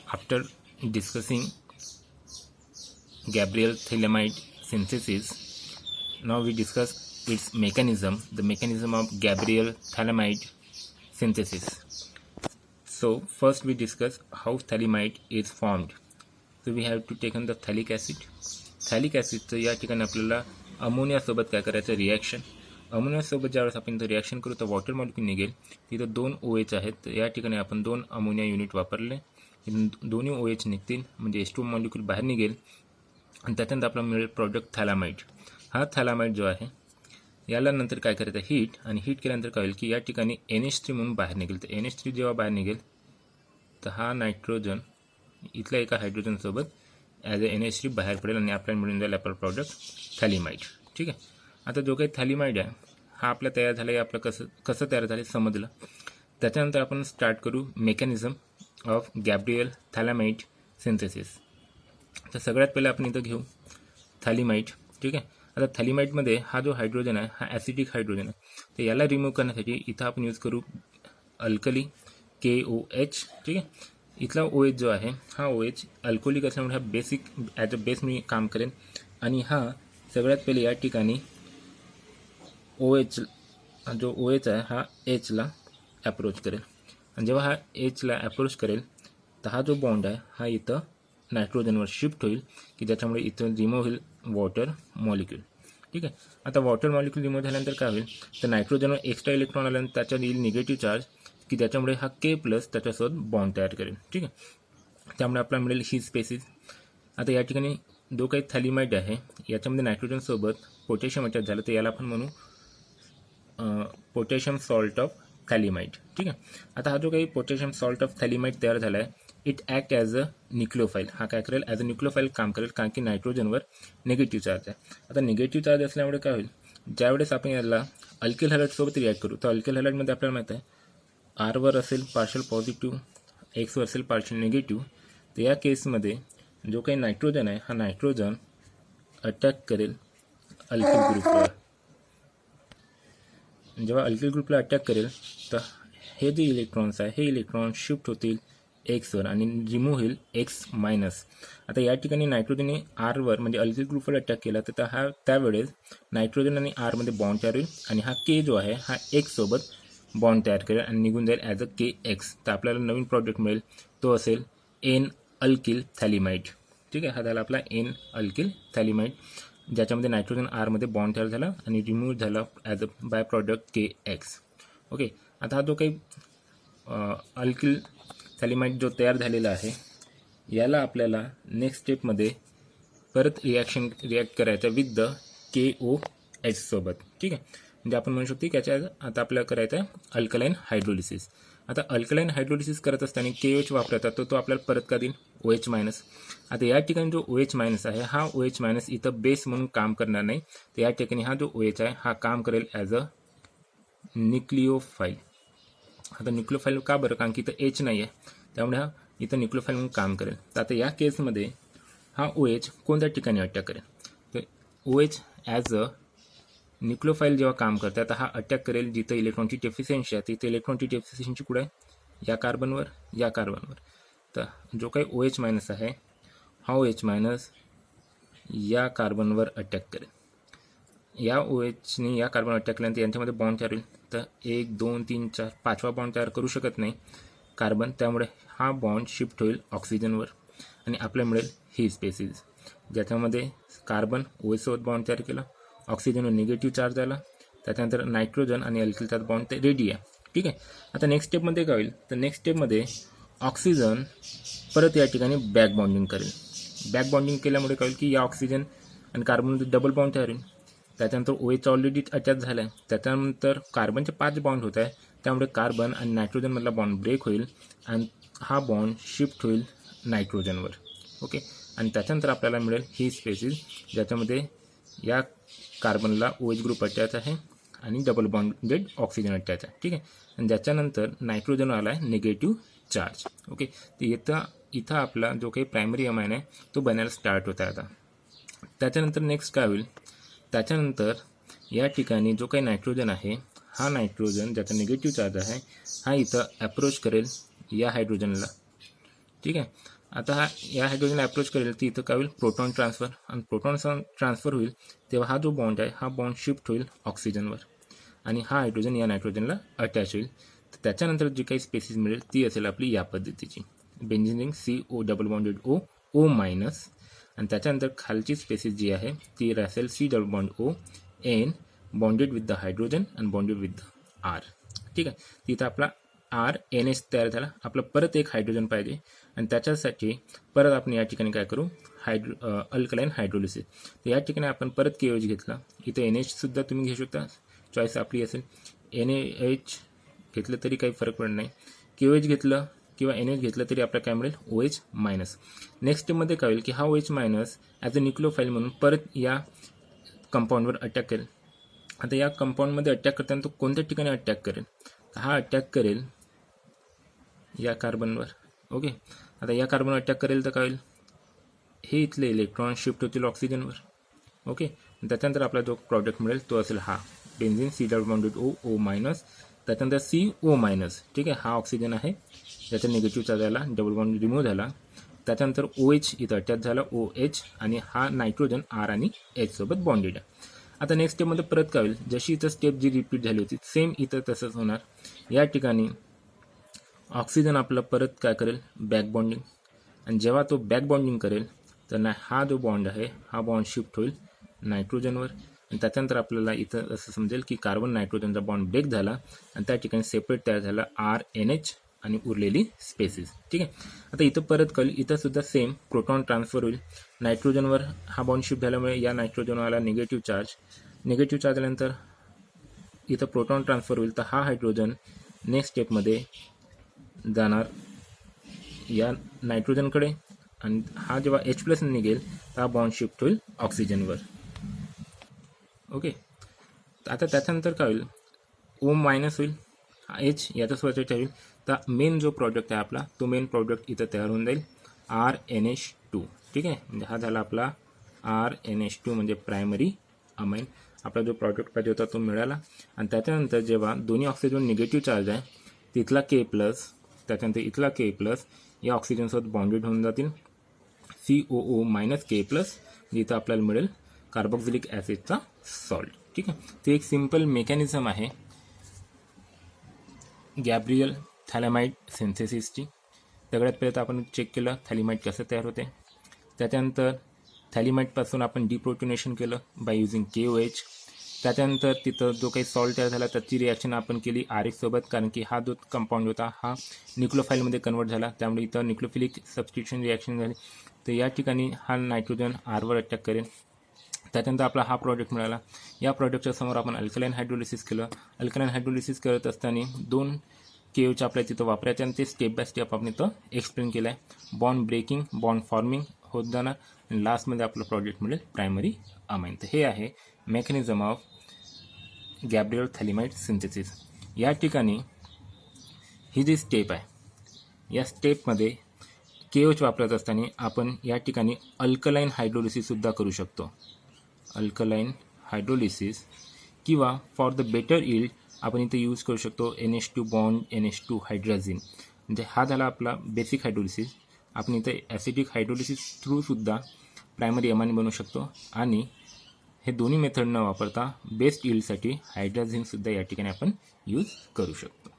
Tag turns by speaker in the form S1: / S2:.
S1: After discussing Gabriel phthalimide synthesis, now we discuss its mechanism, the mechanism of Gabriel phthalimide synthesis. So first we discuss how phthalimide is formed. So we have to take on the phthalic acid. Phthalic acid या ठिकाणी आपल्याला ammonia सोबत काय करायचं reaction. Ammonia सोबत ज्यावेळेस आपण तो रिएक्शन करू तर वॉटर मॉलिक्यूल निघेल. तिथं 2 OH आहेत. तर या ठिकाणी आपण 2 अमोनिया युनिट वापरले. दोन्ही OH निघतील म्हणजे H2 मॉलिक्यूल बाहेर निघेल आणि त्याच्यानंतर आपल्याला मिळेल प्रॉडक्ट थॅलामाइड. हा थॅलामाइड जो आहे याला नंतर काय करायचं हीट, आणि हीट केल्यानंतर काय होईल की या ठिकाणी NH3 म्हणून बाहेर निघेल. तर NH3 जेव्हा बाहेर निघेल तर हा नायट्रोजन इथल्या एका हायड्रोजनसोबत ॲज अ NH3 बाहेर पडेल आणि आपल्याला मिळून जाईल आपला प्रॉडक्ट थॅलिमाइड. ठीक आहे. आता जो काही थॅलिमाइड आहे हा आपला तयार झाला आहे. आपलं कसं तयार झालं समजलं. त्याच्यानंतर आपण स्टार्ट करू मेकॅनिझम ऑफ गॅब्रियल थॅलामाइड सिंथेसिस. तर सगळ्यात पहिले आपण इथं घेऊ थॅलिमाइड. ठीक आहे. आता थॅलिमाइडमध्ये हा जो हायड्रोजन आहे हा ॲसिडिक हायड्रोजन आहे. तर याला रिमूव्ह करण्यासाठी इथं आपण यूज करू अल्कली KOH. ठीक आहे. इथला OH जो आहे हा OH अल्कोलिक असल्यामुळे हा बेसिक ॲज अ बेस मी काम करेन आणि हा सगळ्यात पहिले या ठिकाणी OH जो OH आहे हा Hला अप्रोच करेल आणि जेव्हा हा Hला अप्रोच करेल तर हा जो बॉन्ड आहे हा इथं नायट्रोजनवर शिफ्ट होईल की ज्याच्यामुळे इथं रिमूव्ह होईल वॉटर मॉलिक्यूल. ठीक आहे. आता वॉटर मॉलिक्यूल रिमूव्ह झाल्यानंतर काय होईल तर नायट्रोजनवर एक्स्ट्रा इलेक्ट्रॉन आल्यानंतर त्याच्यावर येईल निगेटिव्ह चार्ज की ज्याच्यामुळे हा K+ त्याच्यासोबत बॉन्ड तयार करेल. ठीक आहे. त्यामुळे आपल्याला मिळेल ही स्पेसिस. आता या ठिकाणी जो काही थॅलिमाइड आहे याच्यामध्ये नायट्रोजनसोबत पोटॅशियम अटॅच झालं तर याला आपण म्हणू पोटॅशियम सॉल्ट ऑफ थॅलिमाइड. ठीक आहे. आता हा जो काही पोटॅशियम सॉल्ट ऑफ थॅलिमाइड तयार झाला आहे it act as a nucleophile. हा काय करेल ॲज अ न्यूक्लिओफाईल काम करेल कारण की नायट्रोजनवर निगेटिव्ह चार्ज आहे. आता निगेटिव्ह चार्ज असल्यामुळे काय होईल ज्यावेळेस आपण याला अल्किल हॅलाइडसोबत रिॲक्ट करू तर अल्किल हॅलाइडमध्ये आपल्याला माहीत आहे R वर असेल पार्शल पॉझिटिव्ह, X वर असेल पार्शल निगेटिव्ह. तर या केसमध्ये जो काही नायट्रोजन आहे हा नायट्रोजन अटॅक करेल अल्किल ग्रुपला. जेव्हा अल्किल ग्रुपला अटॅक करेल तर हे जे इलेक्ट्रॉन्स आहे हे इलेक्ट्रॉन शिफ्ट होतील X वर आणि रिमूव्ह होईल X-. आता या ठिकाणी नायट्रोजनने R वर म्हणजे अल्किल ग्रुपवर अटॅक केला तर हा त्यावेळेस नायट्रोजन आणि R मध्ये बॉन्ड तयार होईल आणि हा K जो आहे हा X सोबत बॉन्ड तयार करेल आणि निघून जाईल ॲज अ KX. तर आपल्याला नवीन प्रॉडक्ट मिळेल तो असेल N अल्किल थॅलिमाइड. ठीक आहे. हा झाला आपला N अल्किल थॅलिमाइड ज्याच्यामध्ये नायट्रोजन R मध्ये बॉन्ड तयार झाला आणि रिमूव्ह झाला as a bye product KX. Okay. आता हा जो काही अल्किल थॅलिमाइड जो तयार झालेला आहे याला आपल्याला नेक्स्ट स्टेपमध्ये परत रिॲक्ट करायचं विथ द KOH सोबत. ठीक आहे. म्हणजे आपण म्हणू शकतो की याच्या आता आपल्याला करायचं आहे अल्कलाईन हायड्रोलिसिस. आता अल्कलाईन हायड्रोलिसिस करत असताना KOH वापरतात तर तो आपल्याला परत का देईल OH-. आता या ठिकाणी जो OH- आहे हा OH- इथं बेस म्हणून काम करणार नाही. तर या ठिकाणी हा जो OH आहे हा काम करेल ॲज अ न्यूक्लिओफाईल. आता न्यूक्लिओफाईल का बरं कारण की इथं H नाही आहे त्यामुळे हा इथं न्यूक्लिओफाईल म्हणून काम करेल. तर आता या केसमध्ये हा OH कोणत्या ठिकाणी अटॅक करेल तर OH ॲज अ न्यूक्लिओफाईल जेव्हा काम करते आता हा अटॅक करेल जिथं इलेक्ट्रॉनची डेफिशियन्सी आहे तिथे इलेक्ट्रॉनची डेफिशियन्सी कुठे आहे या कार्बनवर या कार्बनवर. तर जो काही OH- आहे हा OH- या कार्बनवर अटॅक करेल. या OHने या कार्बन अटॅक केल्यानंतर यांच्यामध्ये बॉन्ड तयार होईल. तर 1 2 3 4 5वा बॉन्ड तयार करू शकत नाही कार्बन त्यामुळे हा बॉन्ड शिफ्ट होईल ऑक्सिजनवर आणि आपल्याला मिळेल ही स्पेसिस ज्याच्यामध्ये कार्बन OH सोबत बॉन्ड तयार केला, ऑक्सिजनवर निगेटिव्ह चार्ज आला, त्याच्यानंतर नायट्रोजन आणि अल्किलचा बॉन्ड ते रेडी आहे. ठीक आहे. आता नेक्स्ट स्टेपमध्ये काय होईल तर नेक्स्ट स्टेपमध्ये ऑक्सिजन परत या ठिकाणी बॅक बॉन्डिंग करेल. बॅक बॉन्डिंग केल्यामुळे काय होईल की या ऑक्सिजन आणि कार्बनमध्ये डबल बॉन्ड तयार होईल. त्याच्यानंतर OH ऑलरेडी अटॅच झाला आहे. त्याच्यानंतर कार्बनचे 5 बॉन्ड होत आहे त्यामुळे कार्बन आणि नायट्रोजनमधला बॉन्ड ब्रेक होईल आणि हा बॉन्ड शिफ्ट होईल नायट्रोजनवर. ओके. आणि त्याच्यानंतर आपल्याला मिळेल ही स्पेसिस ज्याच्यामध्ये या कार्बनला OH ग्रुप अटॅच आहे आणि डबल बॉन्डेड ऑक्सिजन अटॅच आहे. ठीक आहे. आणि ज्याच्यानंतर नायट्रोजन आला आहे निगेटिव्ह चार्ज. ओके. तर इथं आपला जो काही प्रायमरी अमाइन आहे तो बनायला स्टार्ट होत आहे. आता त्याच्यानंतर नेक्स्ट काय होईल त्याच्यानंतर या ठिकाणी जो काही नायट्रोजन आहे हा नायट्रोजन ज्याचा निगेटिव्ह चार्ज आहे हा इथं अप्रोच करेल या हायड्रोजनला. ठीक आहे. आता या हायड्रोजन अप्रोच करेल ती इथं काय होईल, प्रोटॉन ट्रान्सफर, आणि प्रोटॉन ट्रान्सफर होईल तेव्हा हा जो बॉन्ड आहे हा बॉन्ड शिफ्ट होईल ऑक्सिजनवर, आणि हा हायड्रोजन या नायट्रोजनला अटॅच होईल. तर त्याच्यानंतर जी काही स्पेसिस मिळेल ती असेल आपली या पद्धतीची, benzene ring CO double bonded O minus, आणि त्याच्यानंतर खालची स्पेसिस जी आहे ती असेल C double bond O N bonded with the hydrogen and bonded with R. ठीक आहे, तिथं आपला RNH तयार झाला. आपलं परत एक हायड्रोजन पाहिजे, आणि त्याच्यासाठी परत आपण या ठिकाणी काय करू, अल्कलाईन हायड्रोलिसिस. तर या ठिकाणी आपण परत KOH घेतला, इथं NH सुद्धा तुम्ही घेऊ शकता, चॉईस आपली असेल. NaH घेतलं तरी काही फरक पडत नाही, KOH घेतलं किंवा NH घेतलं तरी आपल्याला काय मिळेल, OH मायनस. नेक्स्ट स्टेपमध्ये काय होईल की हा OH minus as a nucleophile म्हणून परत या कंपाऊंडवर अटॅक करेल. आता या कंपाऊंडमध्ये अटॅक करताना तो कोणत्या ठिकाणी अटॅक करेल, हा अटॅक करेल या कार्बनवर. ओके, आता या कार्बनवर अटॅक करेल तर काय होईल, हे इथले इलेक्ट्रॉन शिफ्ट होतील ऑक्सिजनवर. ओके, त्याच्यानंतर आपला जो प्रॉडक्ट मिळेल तो असेल हा benzene C double bonded O minus, त्याच्यानंतर CO मायनस. ठीक आहे, हा ऑक्सिजन आहे ज्याचा निगेटिव्ह चार्ज झाला, डबल बॉन्ड रिमूव्ह झाला. त्याच्यानंतर OH इथं अटॅच झाला OH, आणि हा नायट्रोजन R आणि H सोबत बॉन्डेड आहे. आता नेक्स्ट स्टेपमध्ये परत काय होईल, जशी इथं स्टेप जी रिपीट झाली होती सेम इथं तसंच होणार. या ठिकाणी ऑक्सिजन आपला परत काय करेल, बॅक बॉन्डिंग, आणि जेव्हा तो बॅक बॉन्डिंग करेल तर हा जो बॉन्ड आहे हा बॉन्ड शिफ्ट होईल नायट्रोजनवर, आणि त्याच्यानंतर आपल्याला इथं असं समजेल की कार्बन नायट्रोजनचा बॉन्ड ब्रेक झाला, आणि त्या ठिकाणी सेपरेट तयार झाला RNH आणि उरलेली स्पेसिस. ठीक आहे, आता इथं परत कळेल, इथं सुद्धा सेम प्रोटॉन ट्रान्सफर होईल. नायट्रोजनवर हा बॉन्ड शिफ्ट झाल्यामुळे या नायट्रोजनवाला निगेटिव्ह चार्ज आल्यानंतर इथं प्रोटॉन ट्रान्सफर होईल, तर हा हायड्रोजन नेक्स्ट स्टेपमध्ये जाणार या नायट्रोजनकडे, आणि हा जेव्हा H+ निघेल तर हा बॉन्ड शिफ्ट होईल ऑक्सिजनवर. ओके, आता त्याच्यानंतर काय होईल, O मायनस होईल, H याचा स्वतः ठेवेल, तर मेन जो प्रॉडक्ट आहे आपला तो मेन प्रॉडक्ट इथं तयार होऊन जाईल RNH2. ठीक आहे, म्हणजे हा झाला आपला RNH2 म्हणजे प्रायमरी अमाइन. आपला जो प्रॉडक्ट पाहिजे होता तो मिळाला. आणि त्याच्यानंतर जेव्हा दोन्ही ऑक्सिजन निगेटिव्ह चार्ज आहे, तिथला K+, त्याच्यानंतर इथला K+ या ऑक्सिजनसोबत बॉन्डेड होऊन जातील, COO मायनस K+, जिथं आपल्याला मिळेल कार्बोक्सिलिक ॲसिडचा सॉल्ट. ठीक आहे, ते एक सिम्पल मेकॅनिझम आहे गॅब्रियल थॅलामाइड सिंथेसिसची. सगळ्यात पहिले तर आपण चेक केलं थॅलिमाइड कसं तयार होते, त्याच्यानंतर थॅलिमाइडपासून आपण डिप्रोटोनेशन केलं बाय युझिंग KOH. त्याच्यानंतर तिथं जो काही सॉल्ट तयार झाला त्याची रिॲक्शन आपण केली RH सोबत, कारण की हा जो कंपाऊंड होता हा न्यूक्लिओफाईलमध्ये कन्वर्ट झाला, त्यामुळे इथं न्यूक्लिओफिलिक सबस्टिट्यूशन रिॲक्शन झाली. तर या ठिकाणी हा नायट्रोजन Rवर अटॅक करेल. त्याच्यानंतर आपला हा प्रॉडक्ट मिळाला. या प्रॉडक्टच्या समोर आपण अल्कलाईन हायड्रोलिसिस केलं. अल्कलाईन हायड्रोलिसिस करत असताना 2 KOH आपल्या तिथं वापरायचे, आणि ते स्टेप बाय स्टेप आपण इथं एक्सप्लेन केलं आहे. बॉन्ड ब्रेकिंग, बॉन्ड फॉर्मिंग होत जाणार, आणि लास्टमध्ये आपलं प्रॉडक्ट मिळेल प्रायमरी अमाइन. तर हे आहे मेकॅनिझम ऑफ गॅब्रियल थॅलिमाइड सिंथेसिस. या ठिकाणी ही जी स्टेप आहे, या स्टेपमध्ये KOH वापरत असताना आपण या ठिकाणी अल्कलाईन हायड्रोलिसिससुद्धा करू शकतो. अल्कलाईन हायड्रोलिसिस, किंवा फॉर द बेटर यील्ड आपण इथे यूज करू शकतो NH2 बॉन्ड NH2 हायड्राझिन. म्हणजे हा झाला आपला बेसिक हायड्रोलिसिस. आपण इथे ॲसिडिक हायड्रोलिसिस थ्रूसुद्धा प्रायमरी अमाइन बनवू शकतो, आणि हे दोन्ही मेथड न वापरता बेस्ट यील्डसाठी हायड्राझिनसुद्धा या ठिकाणी आपण यूज करू शकतो.